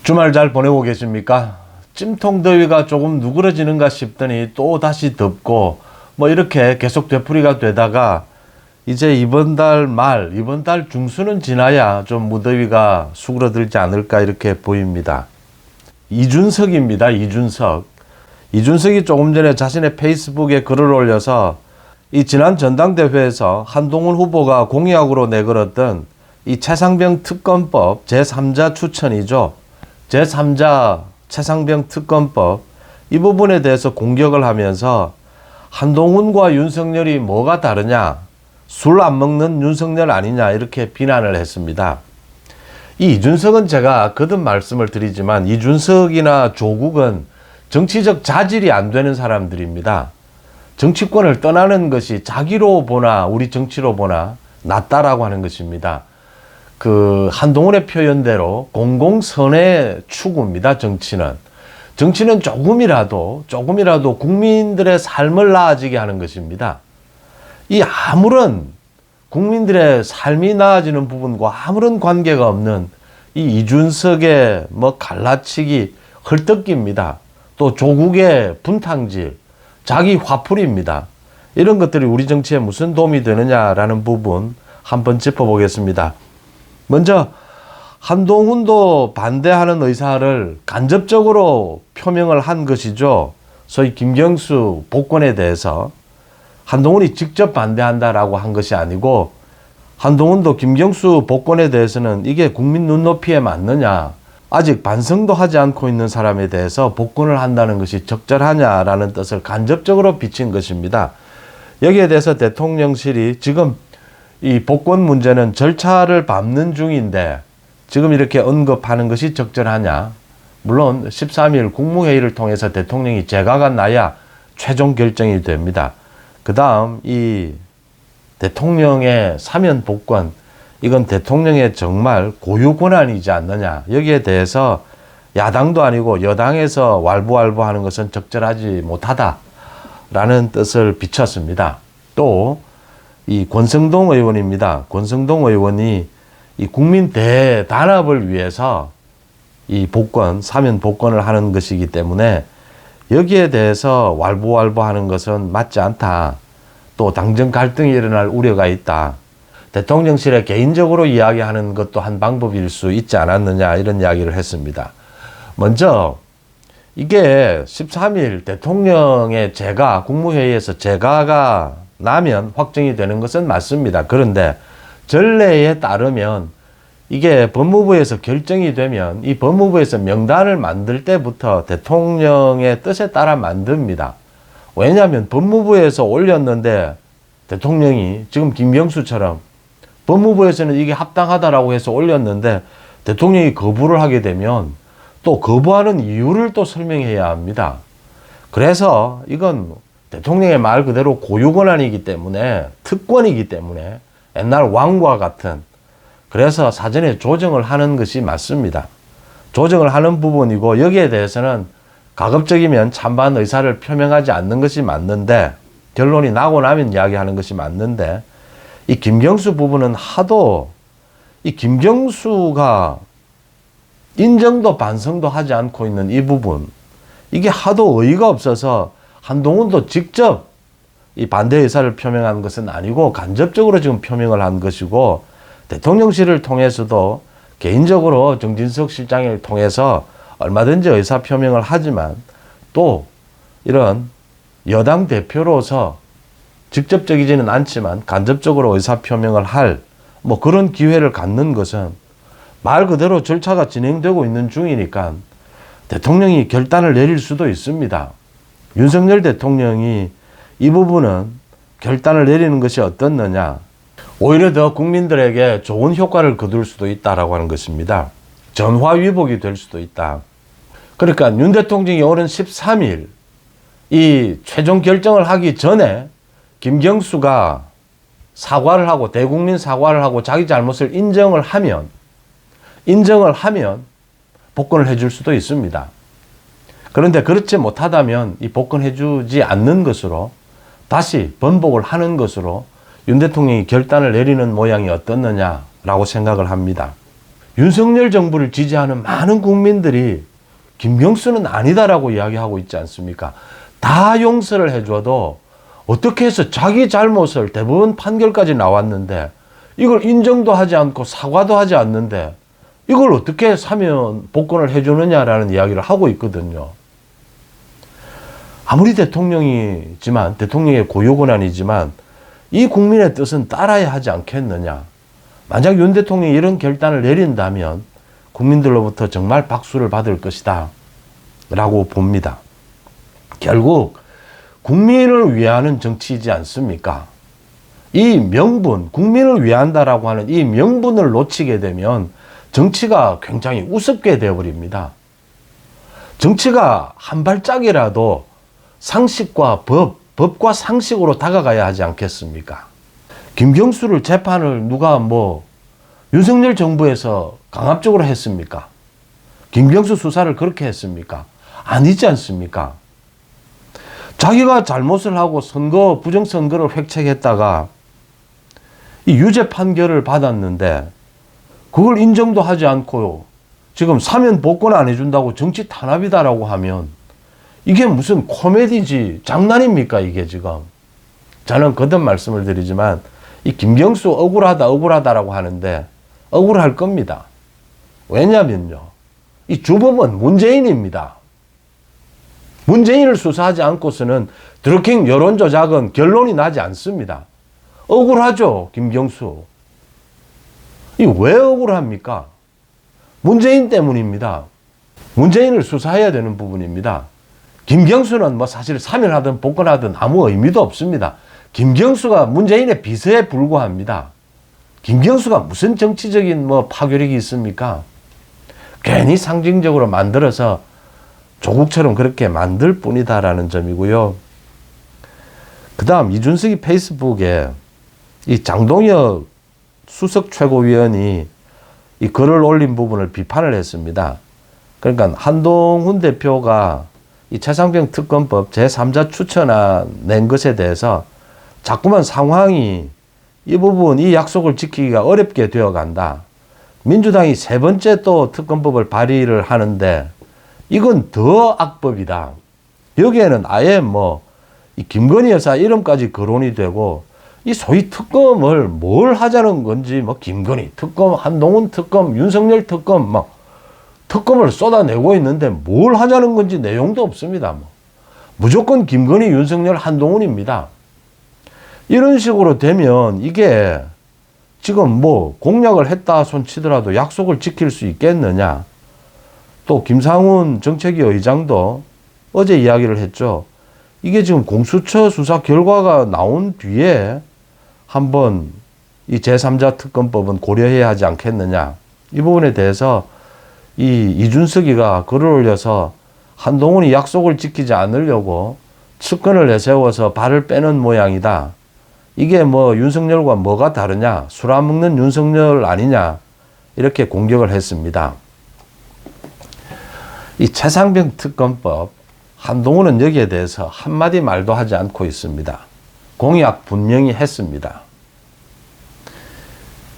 주말 잘 보내고 계십니까? 찜통더위가 조금 누그러지는가 싶더니 또 다시 덥고 뭐 이렇게 계속 되풀이가 되다가 이제 이번 달 중순은 지나야 좀 무더위가 수그러들지 않을까 이렇게 보입니다. 이준석입니다. 이준석이 조금 전에 자신의 페이스북에 글을 올려서 이 지난 전당대회에서 한동훈 후보가 공약으로 내걸었던 이 최상병 특검법 제3자 추천이죠. 제3자 최상병 특검법 이 부분에 대해서 공격을 하면서 한동훈과 윤석열이 뭐가 다르냐, 술 안 먹는 윤석열 아니냐 이렇게 비난을 했습니다. 이 이준석은 제가 거듭 말씀을 드리지만 이준석이나 조국은 정치적 자질이 안 되는 사람들입니다. 정치권을 떠나는 것이 자기로 보나 우리 정치로 보나 낫다라고 하는 것입니다. 그 한동훈의 표현대로 공공선의 추구입니다. 정치는 조금이라도 국민들의 삶을 나아지게 하는 것입니다. 이 아무런 국민들의 삶이 나아지는 부분과 아무런 관계가 없는 이 이준석의 뭐 갈라치기, 헐떡기입니다. 또 조국의 분탕질, 자기 화풀이입니다. 이런 것들이 우리 정치에 무슨 도움이 되느냐라는 부분 한번 짚어보겠습니다. 먼저 한동훈도 반대하는 의사를 간접적으로 표명을 한 것이죠. 소위 김경수 복권에 대해서 한동훈이 직접 반대한다라고 한 것이 아니고 한동훈도 김경수 복권에 대해서는 이게 국민 눈높이에 맞느냐, 아직 반성도 하지 않고 있는 사람에 대해서 복권을 한다는 것이 적절하냐라는 뜻을 간접적으로 비친 것입니다. 여기에 대해서 대통령실이 지금 이 복권 문제는 절차를 밟는 중인데 지금 이렇게 언급하는 것이 적절하냐? 물론 13일 국무회의를 통해서 대통령이 재가가 나야 최종 결정이 됩니다. 그 다음 이 대통령의 사면 복권, 이건 대통령의 정말 고유 권한이지 않느냐. 여기에 대해서 야당도 아니고 여당에서 왈부왈부하는 것은 적절하지 못하다라는 뜻을 비쳤습니다. 또 이 권성동 의원입니다. 권성동 의원이 이 국민 대단합을 위해서 이 복권, 사면 복권을 하는 것이기 때문에 여기에 대해서 왈부왈부하는 것은 맞지 않다. 또 당정 갈등이 일어날 우려가 있다. 대통령실에 개인적으로 이야기하는 것도 한 방법일 수 있지 않았느냐 이런 이야기를 했습니다. 먼저 이게 13일 대통령의 재가, 국무회의에서 재가가 나면 확정이 되는 것은 맞습니다. 그런데 전례에 따르면 이게 법무부에서 결정이 되면 이 법무부에서 명단을 만들 때부터 대통령의 뜻에 따라 만듭니다. 왜냐하면 법무부에서 올렸는데 대통령이 지금 김경수처럼 법무부에서는 이게 합당하다라고 해서 올렸는데 대통령이 거부를 하게 되면 또 거부하는 이유를 또 설명해야 합니다. 그래서 이건 대통령의 말 그대로 고유권한이기 때문에, 특권이기 때문에 옛날 왕과 같은, 그래서 사전에 조정을 하는 것이 맞습니다. 조정을 하는 부분이고 여기에 대해서는 가급적이면 찬반 의사를 표명하지 않는 것이 맞는데, 결론이 나고 나면 이야기하는 것이 맞는데, 이 김경수 부분은 하도 이 김경수가 인정도 반성도 하지 않고 있는 이 부분, 이게 하도 어이가 없어서 한동훈도 직접 이 반대 의사를 표명한 것은 아니고 간접적으로 지금 표명을 한 것이고, 대통령실을 통해서도 개인적으로 정진석 실장을 통해서 얼마든지 의사 표명을 하지만 또 이런 여당 대표로서 직접적이지는 않지만 간접적으로 의사 표명을 할 뭐 그런 기회를 갖는 것은 말 그대로 절차가 진행되고 있는 중이니까 대통령이 결단을 내릴 수도 있습니다. 윤석열 대통령이 이 부분은 결단을 내리는 것이 어떻느냐, 오히려 더 국민들에게 좋은 효과를 거둘 수도 있다라고 하는 것입니다. 전화위복이 될 수도 있다. 그러니까 윤 대통령이 오는 13일 이 최종 결정을 하기 전에 김경수가 사과를 하고 대국민 사과를 하고 자기 잘못을 인정을 하면 복권을 해줄 수도 있습니다. 그런데 그렇지 못하다면 이 복권해주지 않는 것으로 다시 번복을 하는 것으로 윤 대통령이 결단을 내리는 모양이 어떻느냐라고 생각을 합니다. 윤석열 정부를 지지하는 많은 국민들이 김경수는 아니다라고 이야기하고 있지 않습니까? 다 용서를 해줘도 어떻게 해서 자기 잘못을 대법원 판결까지 나왔는데 이걸 인정도 하지 않고 사과도 하지 않는데 이걸 어떻게 사면 복권을 해주느냐라는 이야기를 하고 있거든요. 아무리 대통령이지만, 대통령의 고유권한이지만 이 국민의 뜻은 따라야 하지 않겠느냐. 만약 윤 대통령이 이런 결단을 내린다면 국민들로부터 정말 박수를 받을 것이다 라고 봅니다. 결국 국민을 위하는 정치이지 않습니까? 이 명분, 국민을 위한다라고 하는 이 명분을 놓치게 되면 정치가 굉장히 우습게 되어버립니다. 정치가 한 발짝이라도 상식과 법과 상식으로 다가가야 하지 않겠습니까? 김경수를 재판을 누가 윤석열 정부에서 강압적으로 했습니까? 김경수 수사를 그렇게 했습니까? 아니지 않습니까? 자기가 잘못을 하고 부정선거를 획책했다가 이 유죄 판결을 받았는데 그걸 인정도 하지 않고 지금 사면 복권 안 해준다고 정치 탄압이다라고 하면 이게 무슨 코미디지 장난입니까 이게 지금. 저는 거듭 말씀을 드리지만 이 김경수 억울하다라고 하는데 억울할 겁니다. 왜냐면요. 이 주범은 문재인입니다. 문재인을 수사하지 않고서는 드루킹 여론조작은 결론이 나지 않습니다. 억울하죠, 김경수. 이 왜 억울합니까? 문재인 때문입니다. 문재인을 수사해야 되는 부분입니다. 김경수는 사실 사면하든 복권하든 아무 의미도 없습니다. 김경수가 문재인의 비서에 불과합니다. 김경수가 무슨 정치적인 파괴력이 있습니까? 괜히 상징적으로 만들어서 조국처럼 그렇게 만들 뿐이다라는 점이고요. 그 다음 이준석이 페이스북에 이 장동혁 수석 최고위원이 이 글을 올린 부분을 비판을 했습니다. 그러니까 한동훈 대표가 이 최상병 특검법 제3자 추천안 낸 것에 대해서 자꾸만 상황이 이 부분, 이 약속을 지키기가 어렵게 되어 간다. 민주당이 세 번째 또 특검법을 발의를 하는데 이건 더 악법이다. 여기에는 아예 이 김건희 여사 이름까지 거론이 되고 이 소위 특검을 뭘 하자는 건지 김건희 특검, 한동훈 특검, 윤석열 특검 특검을 쏟아내고 있는데 뭘 하자는 건지 내용도 없습니다. 무조건 김건희, 윤석열, 한동훈입니다. 이런 식으로 되면 이게 지금 공약을 했다 손치더라도 약속을 지킬 수 있겠느냐. 또 김상훈 정책위 의장도 어제 이야기를 했죠. 이게 지금 공수처 수사 결과가 나온 뒤에 한번 이 제3자 특검법은 고려해야 하지 않겠느냐. 이 부분에 대해서 이준석이가 글을 올려서 한동훈이 약속을 지키지 않으려고 측근을 내세워서 발을 빼는 모양이다. 이게 윤석열과 뭐가 다르냐. 술 안 먹는 윤석열 아니냐. 이렇게 공격을 했습니다. 이 최상병 특검법, 한동훈은 여기에 대해서 한마디 말도 하지 않고 있습니다. 공약 분명히 했습니다.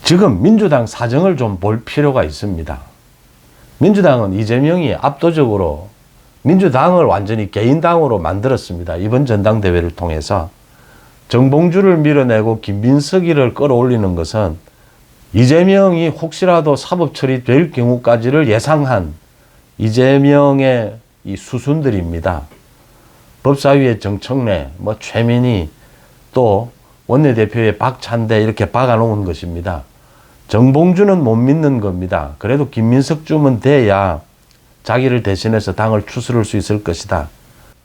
지금 민주당 사정을 좀 볼 필요가 있습니다. 민주당은 이재명이 압도적으로 민주당을 완전히 개인당으로 만들었습니다. 이번 전당대회를 통해서. 정봉주를 밀어내고 김민석이를 끌어올리는 것은 이재명이 혹시라도 사법 처리될 경우까지를 예상한 이재명의 이 수순들입니다. 법사위의 정청래, 최민희, 또 원내대표의 박찬대 이렇게 박아놓은 것입니다. 정봉주는 못 믿는 겁니다. 그래도 김민석쯤은 돼야 자기를 대신해서 당을 추스를 수 있을 것이다.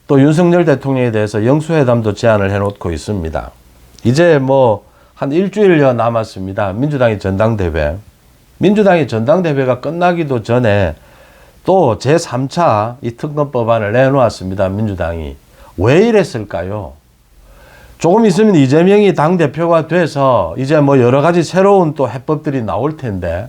또 윤석열 대통령에 대해서 영수회담도 제안을 해놓고 있습니다. 이제 한 일주일여 남았습니다. 민주당의 전당대회. 민주당의 전당대회가 끝나기도 전에 또 제3차 이 특검법안을 내놓았습니다. 민주당이. 왜 이랬을까요? 조금 있으면 이재명이 당대표가 돼서 이제 여러 가지 새로운 또 해법들이 나올 텐데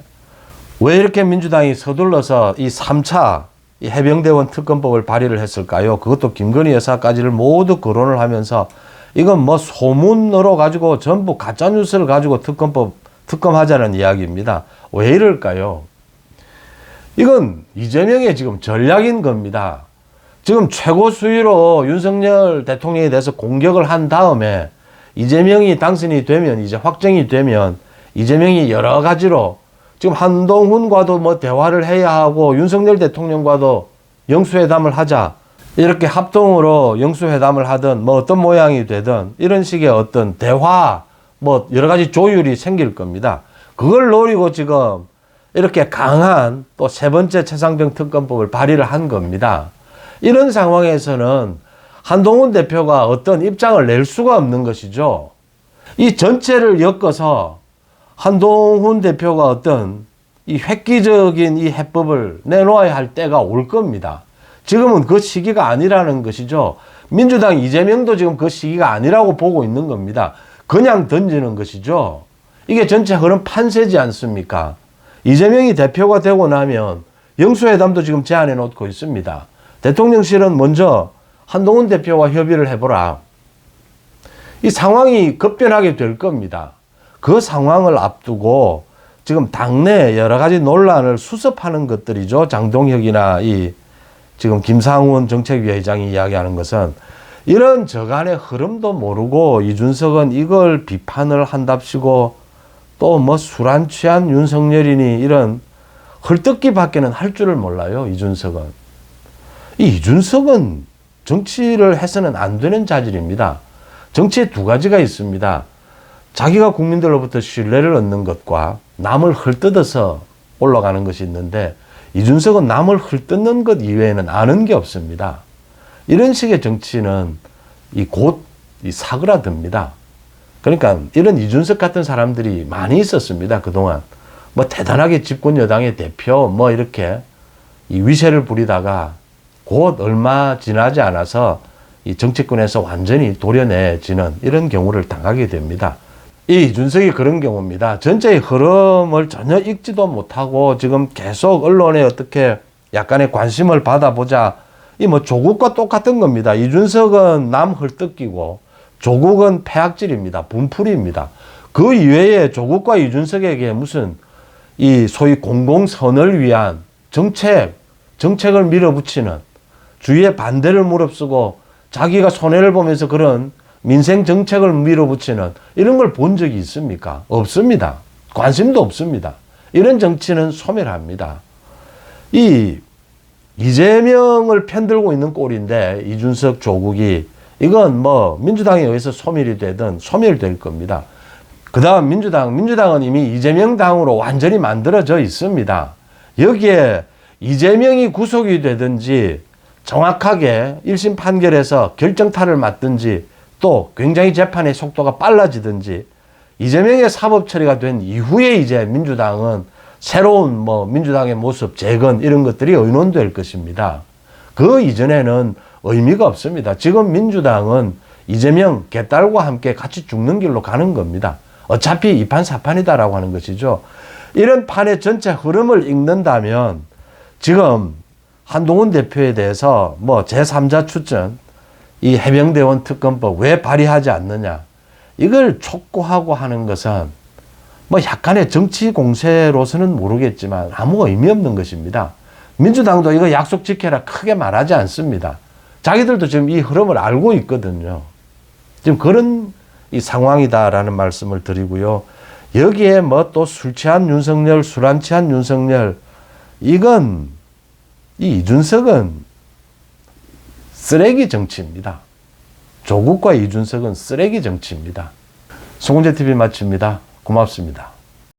왜 이렇게 민주당이 서둘러서 이 3차 이 해병대원 특검법을 발의를 했을까요? 그것도 김건희 여사까지를 모두 거론을 하면서 이건 소문으로 가지고 전부 가짜뉴스를 가지고 특검하자는 이야기입니다. 왜 이럴까요? 이건 이재명의 지금 전략인 겁니다. 지금 최고 수위로 윤석열 대통령에 대해서 공격을 한 다음에 이재명이 당선이 되면, 이제 확정이 되면 이재명이 여러 가지로 지금 한동훈과도 뭐 대화를 해야 하고 윤석열 대통령과도 영수회담을 하자, 이렇게 합동으로 영수회담을 하든 뭐 어떤 모양이 되든 이런 식의 어떤 대화 뭐 여러 가지 조율이 생길 겁니다. 그걸 노리고 지금 이렇게 강한 또 세 번째 최상병 특검법을 발의를 한 겁니다. 이런 상황에서는 한동훈 대표가 어떤 입장을 낼 수가 없는 것이죠. 이 전체를 엮어서 한동훈 대표가 어떤 이 획기적인 이 해법을 내놓아야 할 때가 올 겁니다. 지금은 그 시기가 아니라는 것이죠. 민주당 이재명도 지금 그 시기가 아니라고 보고 있는 겁니다. 그냥 던지는 것이죠. 이게 전체 흐름 판세지 않습니까? 이재명이 대표가 되고 나면 영수회담도 지금 제안해 놓고 있습니다. 대통령실은 먼저 한동훈 대표와 협의를 해보라. 이 상황이 급변하게 될 겁니다. 그 상황을 앞두고 지금 당내 여러 가지 논란을 수습하는 것들이죠. 장동혁이나 이 지금 김상훈 정책위의장이 이야기하는 것은 이런 저간의 흐름도 모르고 이준석은 이걸 비판을 한답시고 또 뭐 술 안 취한 윤석열이니 이런 헐뜯기 밖에는 할 줄을 몰라요. 이준석은. 이 이준석은 정치를 해서는 안 되는 자질입니다. 정치에 두 가지가 있습니다. 자기가 국민들로부터 신뢰를 얻는 것과 남을 헐뜯어서 올라가는 것이 있는데, 이준석은 남을 헐뜯는 것 이외에는 아는 게 없습니다. 이런 식의 정치는 곧 사그라듭니다. 그러니까 이런 이준석 같은 사람들이 많이 있었습니다. 그동안 뭐 대단하게 집권 여당의 대표 뭐 이렇게 이 위세를 부리다가 곧 얼마 지나지 않아서 이 정치권에서 완전히 도려내지는 이런 경우를 당하게 됩니다. 이 이준석이 그런 경우입니다. 전체의 흐름을 전혀 읽지도 못하고 지금 계속 언론에 어떻게 약간의 관심을 받아보자. 이 뭐 조국과 똑같은 겁니다. 이준석은 남 헐뜯기고 조국은 폐악질입니다. 분풀이입니다. 그 이외에 조국과 이준석에게 무슨 이 소위 공공선을 위한 정책을 밀어붙이는, 주위에 반대를 무릅쓰고 자기가 손해를 보면서 그런 민생 정책을 밀어붙이는 이런 걸 본 적이 있습니까? 없습니다. 관심도 없습니다. 이런 정치는 소멸합니다. 이재명을 편들고 있는 꼴인데 이준석, 조국이 이건 뭐 민주당에 의해서 소멸이 되든 소멸될 겁니다. 그 다음 민주당은 이미 이재명 당으로 완전히 만들어져 있습니다. 여기에 이재명이 구속이 되든지 정확하게 1심 판결에서 결정타를 맞든지 또 굉장히 재판의 속도가 빨라지든지 이재명의 사법 처리가 된 이후에 이제 민주당은 새로운 뭐 민주당의 모습, 재건 이런 것들이 의논될 것입니다. 그 이전에는 의미가 없습니다. 지금 민주당은 이재명 개딸과 함께 같이 죽는 길로 가는 겁니다. 어차피 이판사판이다라고 하는 것이죠. 이런 판의 전체 흐름을 읽는다면 지금 한동훈 대표에 대해서 뭐 제3자 추천, 이 해병대원 특검법 왜 발의하지 않느냐, 이걸 촉구하고 하는 것은 뭐 약간의 정치 공세로서는 모르겠지만 아무 의미 없는 것입니다. 민주당도 이거 약속 지켜라 크게 말하지 않습니다. 자기들도 지금 이 흐름을 알고 있거든요. 지금 그런 이 상황이다라는 말씀을 드리고요. 여기에 뭐 또 술 취한 윤석열, 술 안 취한 윤석열, 이건 이 이준석은 쓰레기 정치입니다. 조국과 이준석은 쓰레기 정치입니다. 송은재 TV 마칩니다. 고맙습니다.